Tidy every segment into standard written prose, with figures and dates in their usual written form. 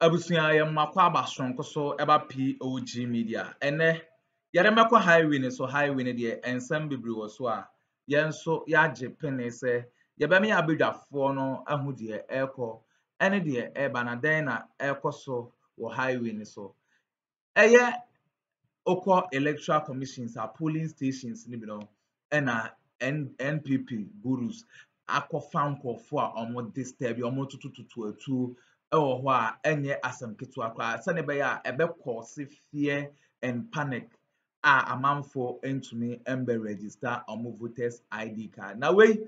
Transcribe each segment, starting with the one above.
Abusuya makwa abasonko so eba POG Media. Ene yaremekwa highway ne so highway ne de ensem bibiri wo so a yenso yaje pene se yebemi abedwafo no ahu de ekọ ene de eba na den na ekọ so wo highway ne so. Eye okọ electoral commissions a polling stations ni bi no ena NPP gurus akọfa nkọfo a omo disturb omo tutututu atu ewo ho a enye asem ketu akwa se ne be ya ebe cause fear and panic amanfo entumi embe register omo voters ID card na we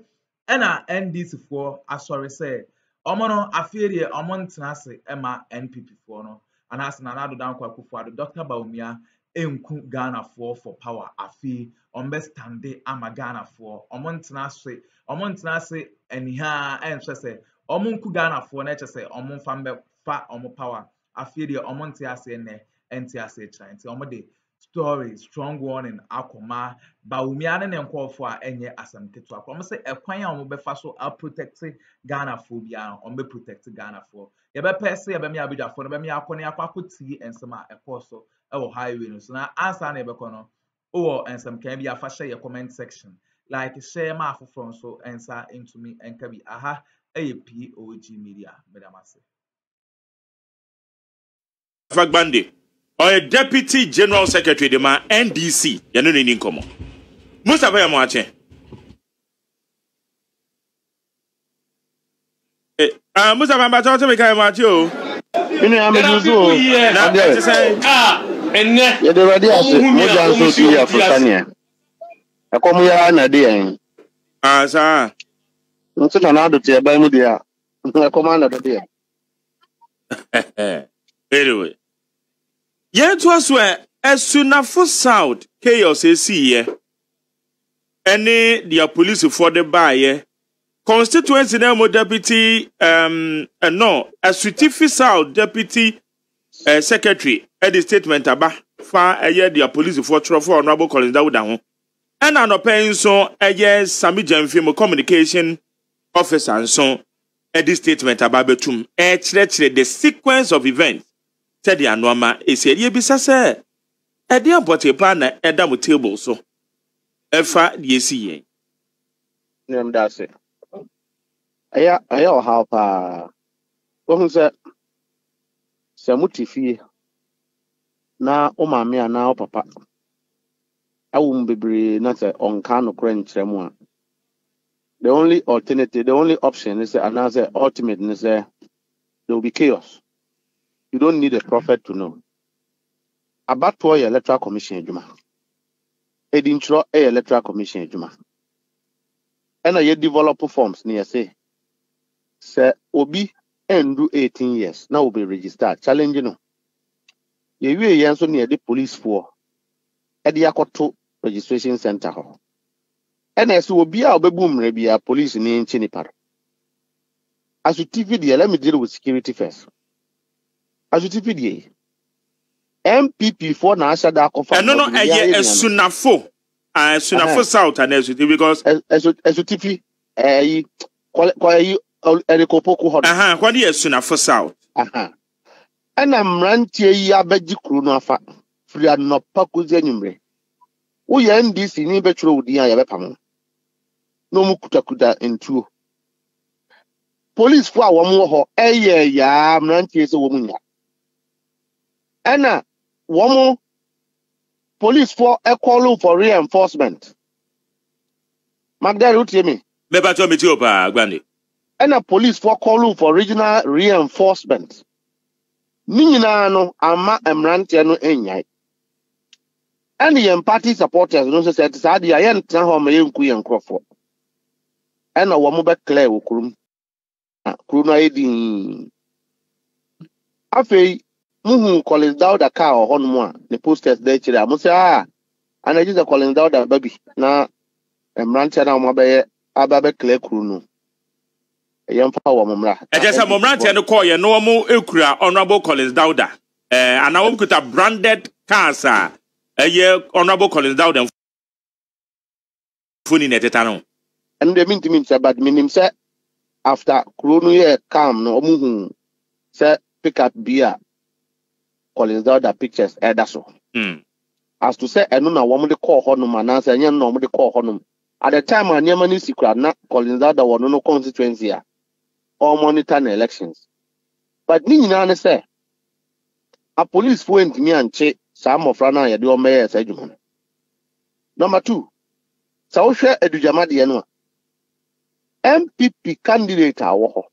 ena NDC for asori say omo no afere omo ntena ase ema NPP for no anase na Addo dankwa Akuffo Dr. Bawumia enku Ghana for power afi ombe stande ama Ghana for omo ntena ase eniha enhwe se omo nku Ghana for na eche se omo mfa fa omo power afi de omo nte ase ne ente ase nti omo de story strong warning Akroma Bawumia ne nkofo a enye asem ketu akwa omo se ekwan a omo befa so a protect Ghana for bia omo be protect Ghana for ye be pese ye be me abedwafo no be me akọ ne akoti ensem a ekoso ewo highway no so na answer na ebekọ no o ensem kan bia fa share your comment section like share ma afoforo so answer into me enka bi aha POG Media medamase Fagbande or Deputy General Secretary de ma NDC yanu ni nkomo Mustafa ya mwache Mustafa mba chote me kai mwache o Mini amejuzu na ati say enne ye de ready ase mo janso ti ya fukania akomu ya na de yan sa nso na Addo ti eba mu dia akoma na de yan anyway yet was where esunafo South chaos esi any the police for the buy constituency na mo deputy no Asutifi South deputy secretary at the statement aba fa the police for honorable Collins Dawuda ho and an open so Sami Jamfim communication officer and so at the statement about betum the sequence of events said the anoma is a ye bisa say e dey important pa na edam table so efa the esi nem da se aya how pa wo say Samutifi na o maame ana o papa awum bebre na say onka no kra nkyeremu a the only alternative, the only option is another ultimate is there will be chaos. You don't need a prophet to know. About to electoral commission juma. Edintro electoral commission juma. And I develop forms near say obi endu 18 years now will be registered. Challenge no. You yanso near the police for Ediakoto registration center. And as will be our boom, maybe a police in Chinipar. As you TV, let me deal with security first. As you TV, MPP for Nasha Dakofa. No, Sunafo. Sunafo South and as because as you TV, what is Sunafo South? And I'm ranting ya Bejikrunafa, free and not Pakuzenumre. We end this in Betro Dia Yapam. No mukuta into police for one more ya mranti is a woman. Anna one more police for a call for reinforcement. Magda Rutimi. Bebato Mitiopa, Grandy. Anna police for call for regional reinforcement. Nina no ama emrantiano enyai. And the party supporters no said Sadi I ain't home and Crawford. And a woman back clear Kurum Kruna Afe Muhu Collins Dawuda car or one the posters there. I must say, and I just a Collins Dawuda baby. Now, I'm ranting on my bay, Ababe Clay Kruno. A young power Mumra. I just have Momranti and call your normal Ukra, Honorable Collins Dawuda. And I won't put a branded car, sir. A year Honorable Collins Dawuda. Funny netano. And they mean to me, sir, but meaning, sir, after Kruno come, no muhu, sir, pick up beer. Collins out the pictures. That's all. As to say, I know now woman the call honum and answer, and you know the call honum. At the time, I never knew secret. Not Collins out the one no constituency or monitoring elections. But Nina say, a police went me and check some of Rana ya do mayor segment. Number 2, so share Edujamadi MPP candidate awo.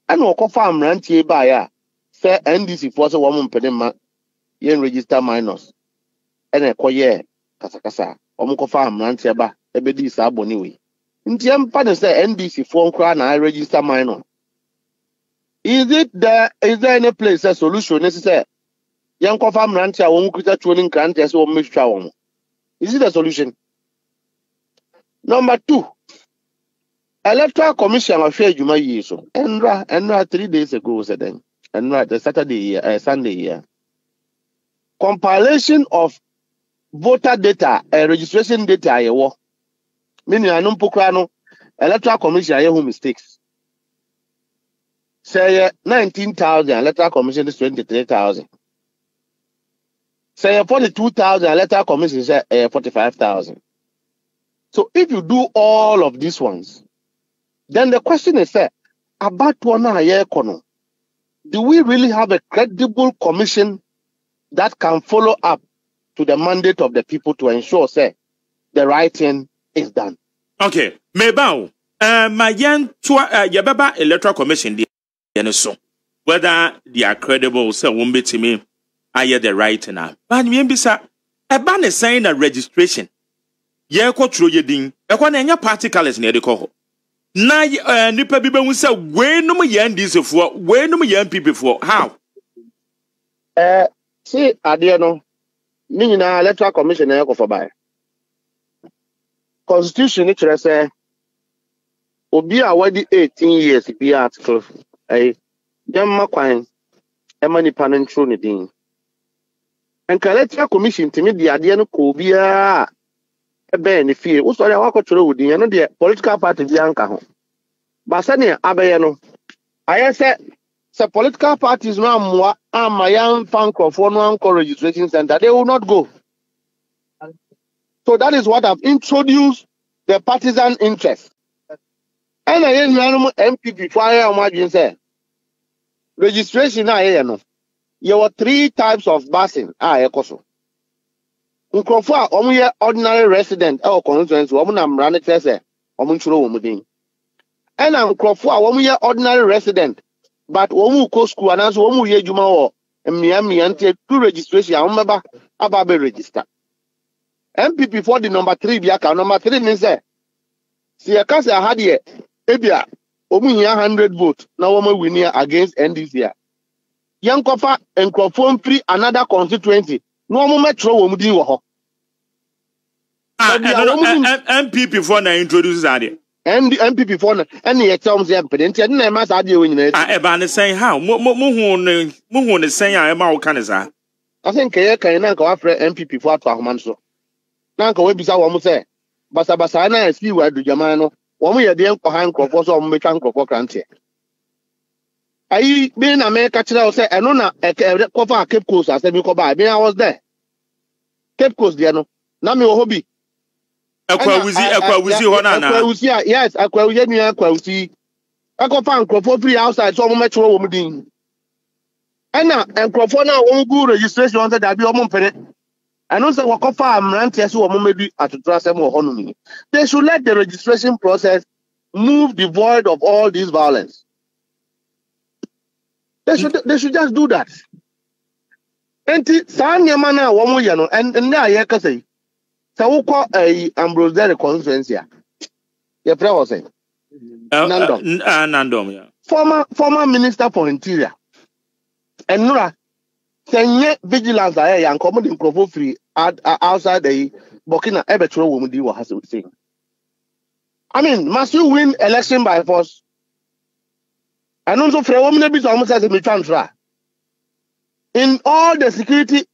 And wako farm rantie by ya say NDC force a woman pedema yen register minors. And a koye kasakasa. Omko farm rantie ba ebedi sabo niwe. Ntiem pa say NDC form crown I register minor. Is there any place a solution necessary? Young farm rantia won't quit training grant as one mixture. Is it a solution? Number 2, Electoral Commission of Fair Juma years. Enra 3 days ago said then. Enra the Saturday Sunday here. Compilation of voter data and registration data meaning I don't pokrano Electoral Commission I have mistakes. Say 19,000, Electoral Commission is 23,000. Say 42,000, Electoral Commission is 45,000. So if you do all of these ones, then the question is, about one year, do we really have a credible commission that can follow up to the mandate of the people to ensure, the right thing is done? Okay, Mebao, my young Yababa Electoral Commission. So whether they are credible, so won't be to me. I hear the right now. But maybe sir, a ban is saying a registration. Ye ko true ye ding. E kwa na nya particles near the coho. Na nipa bibe wu say we no mo yan this for we no mo yan people for how? See adie no. Ni nyina Electoral Commission na Akuffo by. Constitution ni kire say obi a wadi 18 years be article Yamma Quine, Emani Panentro Nedin. And Electoral Commission to me the idea no Cobia a ben fear. What's all I walk through the end of the political party Bianca. Basania Abayano. I said, political parties now more my young fan for one registration center. They will not go. So that is what I've introduced the partisan interest. And I am MPP fire on my say. Registration no. You were 3 types of busing. Ekoso. Ukuffo omuye ordinary resident or constituency omu na mrane tese omu churo omu din. And Ukuffo omuye ordinary resident but omu ko school ananso omu ye juma wo mmia ntie to registration ameba ababe register. MPP for the number 3 biaka number 3 means say si ka say ahade ebia omu 100 votes na woman win against NDC. Young Koffa and Ukuffo free another constituency. No more metro woman din wo ho. MPP for na introduce that. And MPP for na any exams ya pedenti na ma sa de win na. E ba ne say how mu hu ne say a ma wo kan za. I think kan na ka wa frɛ MPP for ato ahoman so. Na ka we bisa wo mu say basa na SP wa adujama no. Wo mu ye de nkɔ han Ukuffo so wo mu betwa Ukuffo krante. Ayi be na me ka kira wo say eno na Koffa Cape Coast asemi ko ba. I was there. Cape Coast there no. Na me wo hobby. Akwawuzi hona na. Akwawuzi yes, akwawuzi ni akwawuzi. Akɔfa Ukuffo free outside so mo metro wo mu din. Ɛna Ukuffo na wo go registration on that be wo mpene. Ɛno sɛ wɔkɔfa amrante so wo mo mebi atotra sɛm wo hono ni. They should let the registration process move devoid of all this violence. They should just do that. Enti saa nyama na wo mo ye no na aye ka sei. Sa wo kɔ Ambrose Derry constituency a. Ye pra wo say. Nandom, yeah. Former Minister for Interior. Enura senye vigilance aye yan come the Ukuffo free outside the Burkina Ebetro wo mu di wo has saying. I mean, must you win election by force? And also for women be almost as a transfer. In all the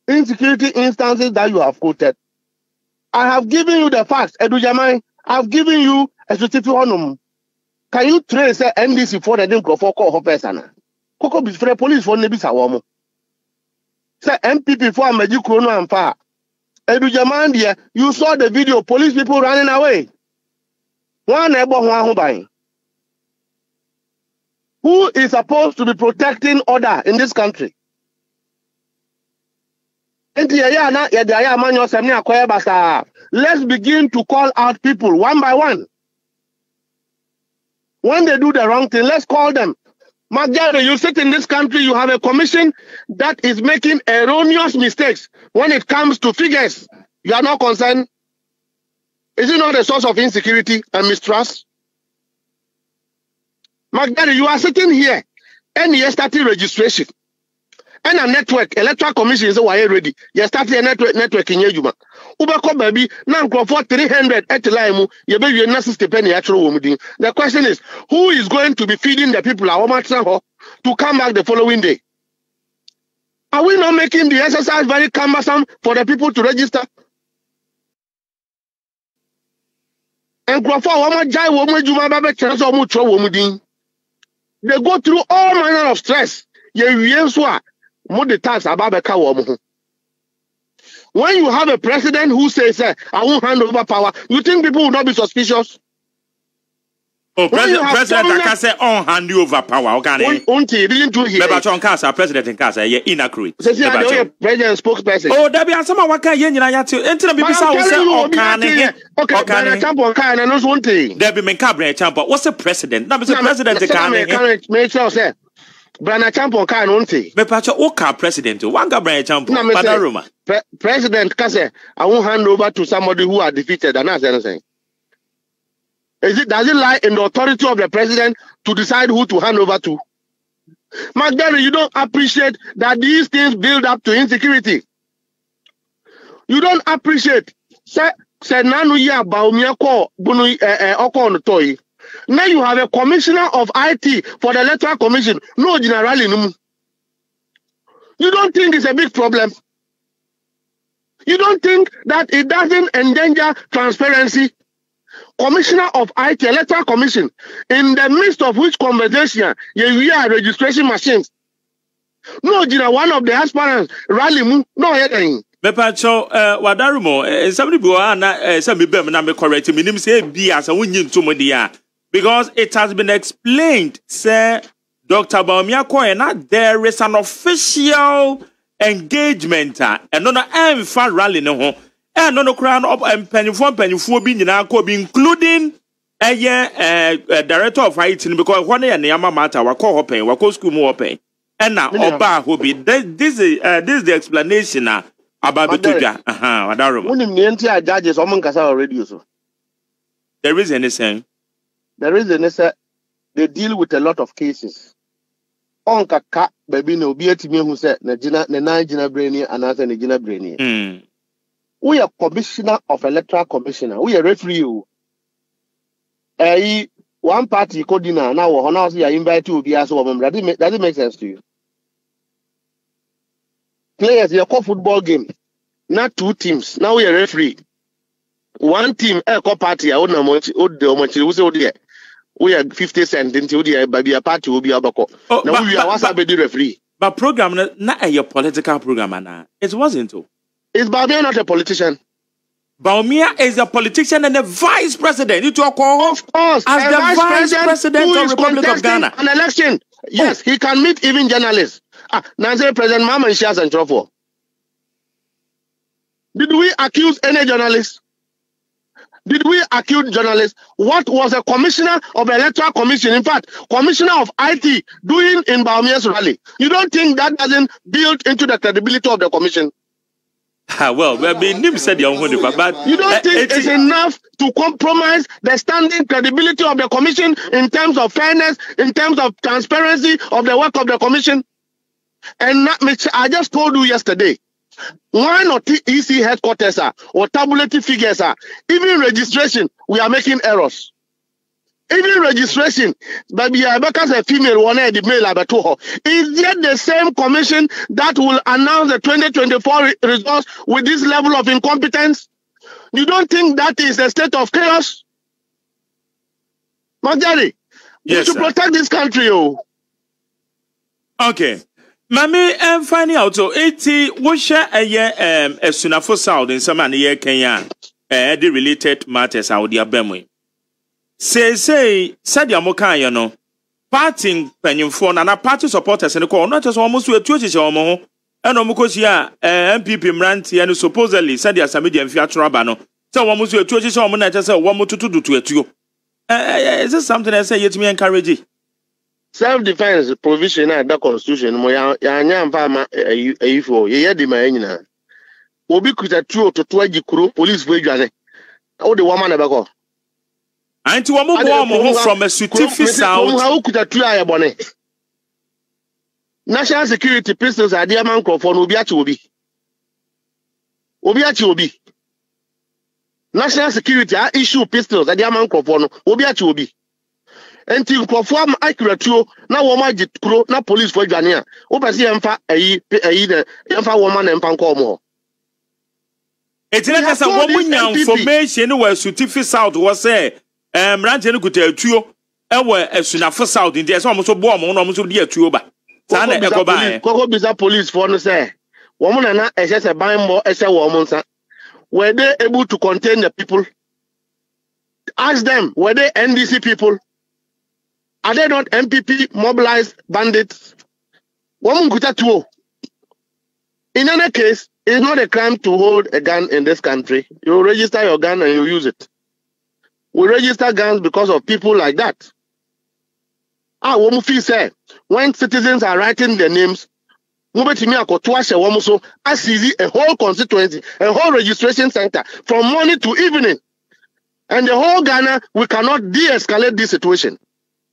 insecurity instances that you have quoted, I have given you the facts. Edujamai, I've given you a certificate honum. Can you trace NDC for the Ukuffo call her person? Koko bisfre police for nebisa womo. Say MPP for Amaji Krono and Fa. Edu Jamandia, you saw the video, police people running away. One ebo one buying. Who is supposed to be protecting order in this country? Let's begin to call out people one by one. When they do the wrong thing, let's call them. Magari, you sit in this country, you have a commission that is making erroneous mistakes when it comes to figures. You are not concerned. Is it not a source of insecurity and mistrust? Magari, you are sitting here and you started registration. And a network, electoral commission is ready. You started a network in Yejuma. Ubako baby, now for 300 at the line, you baby not 60 penny actual woman. The question is, who is going to be feeding the people to come back the following day? Are we not making the exercise very cumbersome for the people to register? And they go through all manner of stress. When you have a president who says, I won't hand over power, you think people will not be suspicious? Oh, President can say, on hand you over power. Okay, didn't you hear? President in Casa, you're inaccurate. President spokesperson. Oh, there be some what can you to enter the BBC. There be Mencabre champ. What's the president? Now, Mr. President, make sure, sir. Brana Champo can only. Me pacho oka president. One Gabriel Champo. President Kase, I won't hand over to somebody who are defeated. And that's anything. Does it lie in the authority of the president to decide who to hand over to? Magdalene, you don't appreciate that these things build up to insecurity. You don't appreciate. Say nanu ya Bawumia&Addo bunu oko on toy. Now you have a commissioner of IT for the electoral commission. No, generally, no. You don't think it's a big problem? You don't think that it doesn't endanger transparency? Commissioner of IT, electoral commission, in the midst of which conversation you hear registration machines. No, one of the aspirants rally no heading. Mepacho Wadarumo, somebody buana some be na me correct me nim say bi as won yin to dia. Because it has been explained, sir, Dr. Bawumia&Addo, there is an official engagement, and no fan rally no, and no crown up and penny being including a director of IT, because one year Yama matter, wako hopping, wako school more pay, and now Oba will be this is the explanation about the Tuja. Wadarumo. Judges, already. There is anything. The reason is that they deal with a lot of cases. On kaka baby no be at me who said Najina Brainy and as an Najina Brainy. We are commissioner of electoral commissioner. We are referee. One party codina now or now you are invited to be as a woman. Does it make sense to you? Players, you call football game. Not two teams. Now we are referee. One team, party, I don't know much. We are 50 cents until the party will be about. Now we are the referee. But program not a political program, now. It wasn't. Is Bawumia not a politician? Bawumia is a politician and a vice president. You talk of course as the vice president of the Republic of Ghana. An election. Yes, he can meet even journalists. Nancy President Mahama shares and trouble. Did we accuse any journalist? Did we accuse journalists? What was a commissioner of the electoral commission, in fact, commissioner of IT, doing in Bawumia's rally? You don't think that doesn't build into the credibility of the commission? Well, Nim said your own, but you don't think it's enough to compromise the standing credibility of the commission in terms of fairness, in terms of transparency of the work of the commission? And I just told you yesterday. Why not EC headquarters or tabulated figures even registration, we are making errors. Even registration, but because a female one the male is yet the same commission that will announce the 2024 results with this level of incompetence? You don't think that is a state of chaos? Magari, yes, to protect this country, Okay. Mami, I'm finding out so 80 what share a year a sunafo south in some year Kenya the related matters out there bemwe. Say said ya moka you know party penyimfo na party supporters in the call not just almost to church omo and omuko sia MPP mranti and supposedly said ya samedi and fiatra ba no so almost to church omo na say omo tutu to etuo. Is this something I say yet me encourage? Self-defense provision at the constitution, ya nyampa for ye di ma obi kuta tuo to toaji kuro police we dwane o de woman ebe ko anti wo mo from a certificate sound how kuta tuo aye bone national security pistols ade man crofo no obi achi obi national security issue pistols ade man crofo no obi achi enti perform accurate na wo ma kuro na police for dwane a wo pese yemfa yemfa woman na emfa nko mo it's like as a woman information where certificate south was say ranche kuta atuo e we esunafo south ndi e so mo so bo mo no mo so di atuo ba sa na e ko ba e ko bisa police for no say woman na e se ban mo e se wo mo nsa were they able to contain the people? Ask them, were they NDC people? Are they not MPP mobilized bandits? In any case, it's not a crime to hold a gun in this country. You register your gun and you use it. We register guns because of people like that. When citizens are writing their names, a whole constituency, a whole registration center from morning to evening. And the whole Ghana, we cannot de-escalate this situation.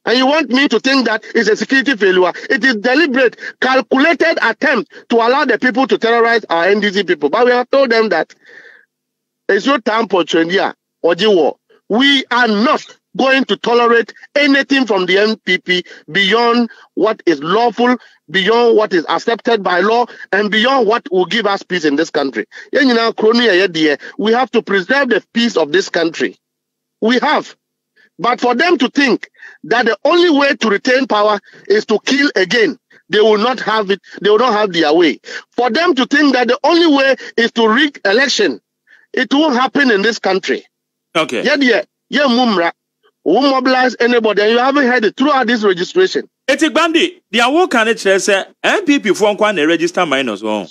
And you want me to think that it's a security failure? It is deliberate, calculated attempt to allow the people to terrorize our NDC people. But we have told them that it's no time for Trendia or war. We are not going to tolerate anything from the NPP beyond what is lawful, beyond what is accepted by law, and beyond what will give us peace in this country. We have to preserve the peace of this country. We have. But for them to think that the only way to retain power is to kill again, they will not have it. They will not have their way. For them to think that the only way is to rig election, it won't happen in this country. Okay. Mumra won't mobilize anybody, and you haven't heard it throughout this registration. Eti Bandi, the award can it say MPP for one register minors. Oh.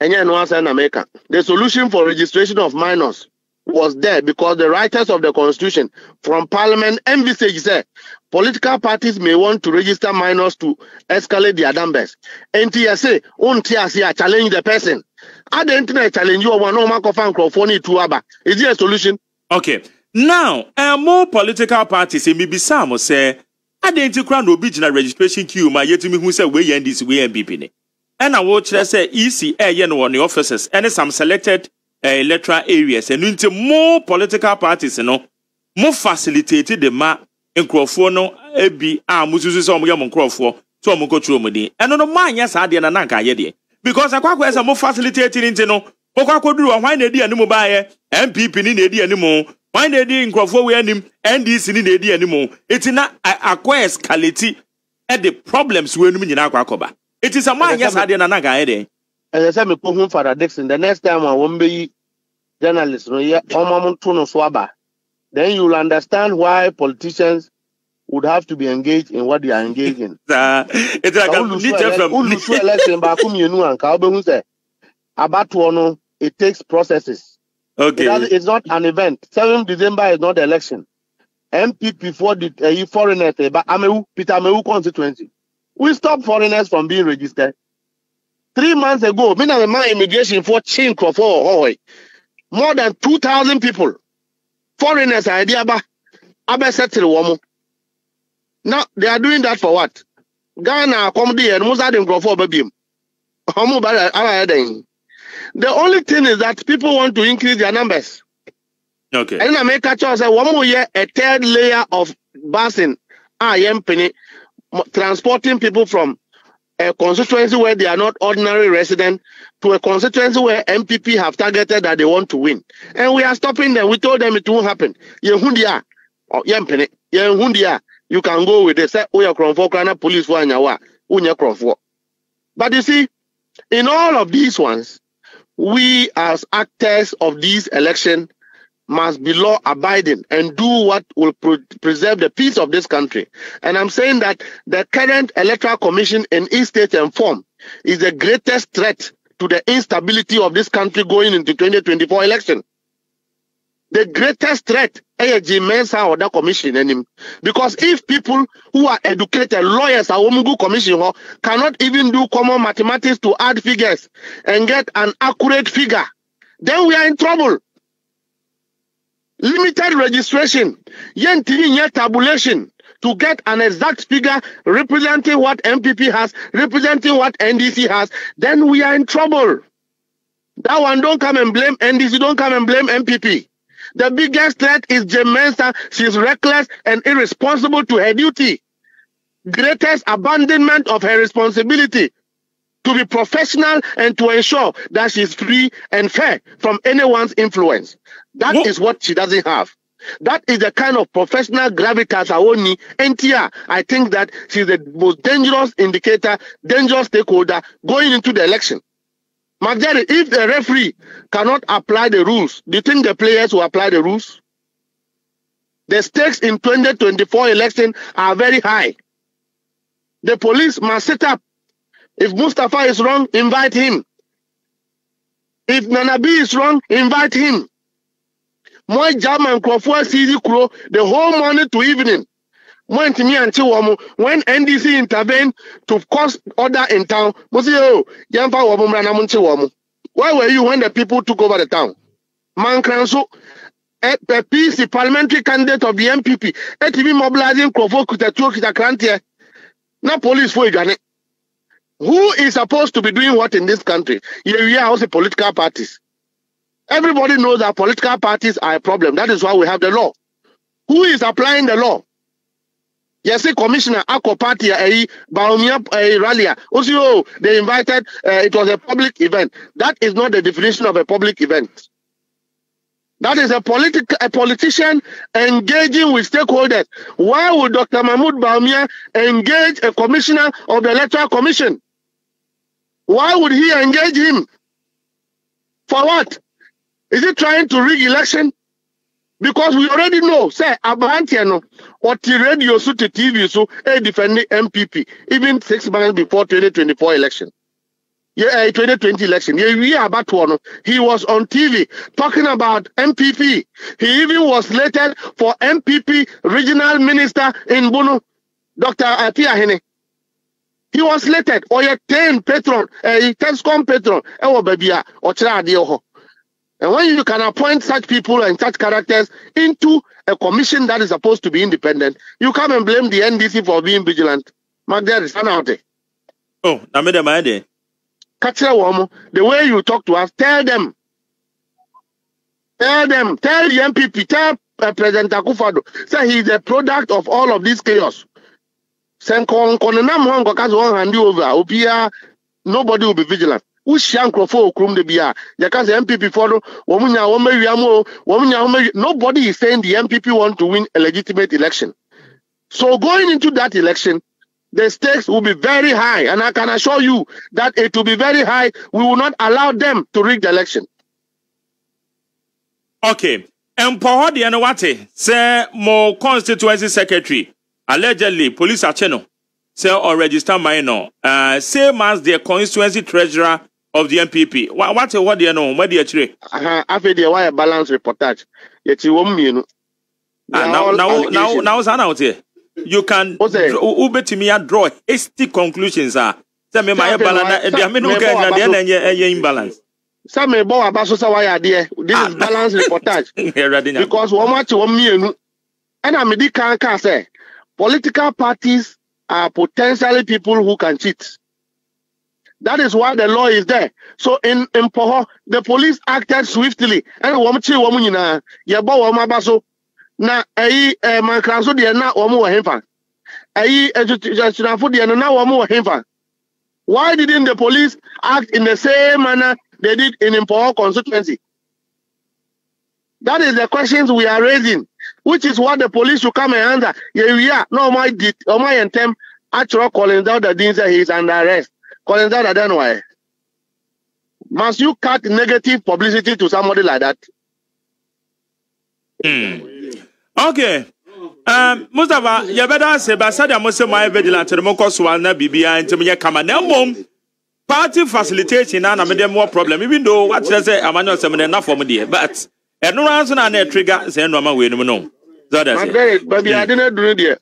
And you know, in America, the solution for registration of minors was there because the writers of the Constitution from Parliament envisaged that political parties may want to register minors to escalate their numbers. NTSA, challenge the person. I the internet challenge you one Is there a solution? Okay. Now, more political parties in Mibisamo say, I didn't crown original registration queue, my yet me who said we end this way and BP. And I watch say EC on the officers and some selected electoral areas and into more political parties, more facilitated the ma in Crawford, Ebi, Musu, some young Crawford, so I'm going to Mudi. And no mind, yes, I did an anchor yet. Because I quite more facilitated into no, Okaku do a wine idea no buy MPP in the anymore. Why they didn't go for him and this in the idea anymore? It's not acquires quality at the problems when we in Aquacoba. It is a man, yes, I didn't know. As I said, me put him for a Dixon. The next time I won't be journalist, then you will understand why politicians would have to be engaged in what they are engaged in. It's like it takes processes. Okay. It's not an event. 7th December is not the election. MPP for the foreigners, but Peter Ameu constituency. We stop foreigners from being registered. 3 months ago, my immigration for Chin Crawford, more than 2,000 people. Foreigners are idea now they are doing that for what? Ghana comedy and Musadim Crawford baby. The only thing is that people want to increase their numbers. Okay. And I make a choice. One more year, a third layer of busing, transporting people from a constituency where they are not ordinary residents to a constituency where MPP have targeted that they want to win. And we are stopping them. We told them it won't happen. You can go with it. Say, oh, you're from Fokrana police for Anyawa. unye krofo. But you see, in all of these ones, we as actors of this election must be law-abiding and do what will preserve the peace of this country. And I'm saying that the current Electoral Commission in each state and form is the greatest threat to the instability of this country going into 2024 election. The greatest threat is Mensa or that commission. Because if people who are educated, lawyers, or commission cannot even do common mathematics to add figures and get an accurate figure, then we are in trouble. Limited registration, tabulation to get an exact figure representing what MPP has, representing what NDC has, then we are in trouble. That one, don't come and blame NDC, don't come and blame MPP. The biggest threat is Jane Mensa. She's reckless and irresponsible to her duty. Greatest abandonment of her responsibility to be professional and to ensure that she's free and fair from anyone's influence. That is what she doesn't have. That is the kind of professional gravitas only. NTR, I think that she's the most dangerous indicator, dangerous stakeholder going into the election. Magdari, if the referee cannot apply the rules, do you think the players will apply the rules? The stakes in 2024 election are very high. The police must sit up. If Mustafa is wrong, invite him. If Nanabi is wrong, invite him. Moi German Akuffo CZ Kuro the whole morning to evening. When NDC intervened to cause order in town, where were you when the people took over the town? Mankranso, a PC parliamentary candidate of the MPP, TV mobilizing Akuffo. Now police for Ghana. Who is supposed to be doing what in this country? We are also political parties. Everybody knows that political parties are a problem. That is why we have the law. Who is applying the law? Yes, Commissioner Akko Party, Bawumia&Addo. Also, they invited, it was a public event. That is not the definition of a public event. That is a politician engaging with stakeholders. Why would Dr. Mahmoud Bawumia engage a commissioner of the Electoral Commission? Why would he engage him? For what? Is he trying to rig election? Because we already know, say, Abahantiano, or radio so to TV so defending MPP, even 6 months before 2024 election. 2020 election. We are about one. He was on TV talking about MPP. He even was slated for MPP regional minister in Bono, Dr. Piahene. He was slated, or a 10 patron, a 10 patron, or and when you can appoint such people and such characters into a commission that is supposed to be independent, you come and blame the NDC for being vigilant. Magdari, stand out there. Oh, I made a mind. The way you talk to us, tell them, tell the MPP, tell President Akuffo, say he's a product of all of this chaos. Nobody will be vigilant. Nobody is saying the MPP want to win a legitimate election. So going into that election, the stakes will be very high, and I can assure you that it will be very high. We will not allow them to rig the election. Okay. And P0wěrs the Anawate say more constituency secretary allegedly police are channel say or register minor same as the constituency treasurer of the MPP. What do you know? What do you say? After the wire balance reportage, yet you won't mean. Now, out here. You can ube to me draw hasty conclusions. Tell me my balance. Imbalance. Some may bow about so why this is balance reportage. Because one much 1 million and I mean can't say political parties are potentially people who can cheat. That is why the law is there. So in P0wěrs, the police acted swiftly. And woman na mankranso de na omo hemfa ejunafo de na omo hemfa. Why didn't the police act in the same manner they did in P0wěrs constituency? That is the questions we are raising, which is what the police should come and answer. Yeah, no, my did, or my intent, actual calling out the things that he's under arrest. Calling out then why? Must you cut negative publicity to somebody like that? Okay. Mustafa, you better say, but said I must say my vigilant to the Mokoswana BBI and to me, come on, party facilitation and I made more problem, even though what I say, I'm not saying enough for me, but no answer on a trigger, say no, we don't know. But I didn't do it.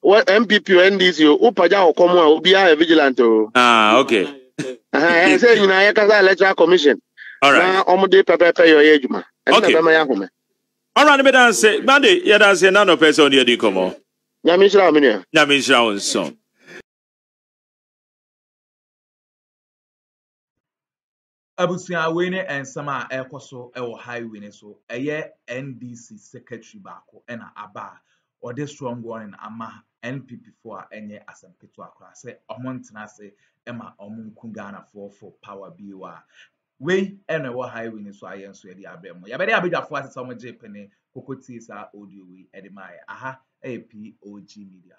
What MPP or NDC, Upaja or Como will be a vigilant. Okay. I say, you know, I can electoral commission. All right. Omode prepare your age, man. Okay. All right, me say, Monday, you don't say none of person here, do come on. Nyamisha, son. Abusua wene ensama ekoso ewo highway ne so eye NDC secretary baako ena aba or the strong warning ama NPP for enye asempeto akra se omontena se ema omunku Ghana for power biwa we ena wo highway ne so ayen so ye di abremo ya be dey abedwafo asesa omo je pene kokoti sa audio we edimai aha POG Media.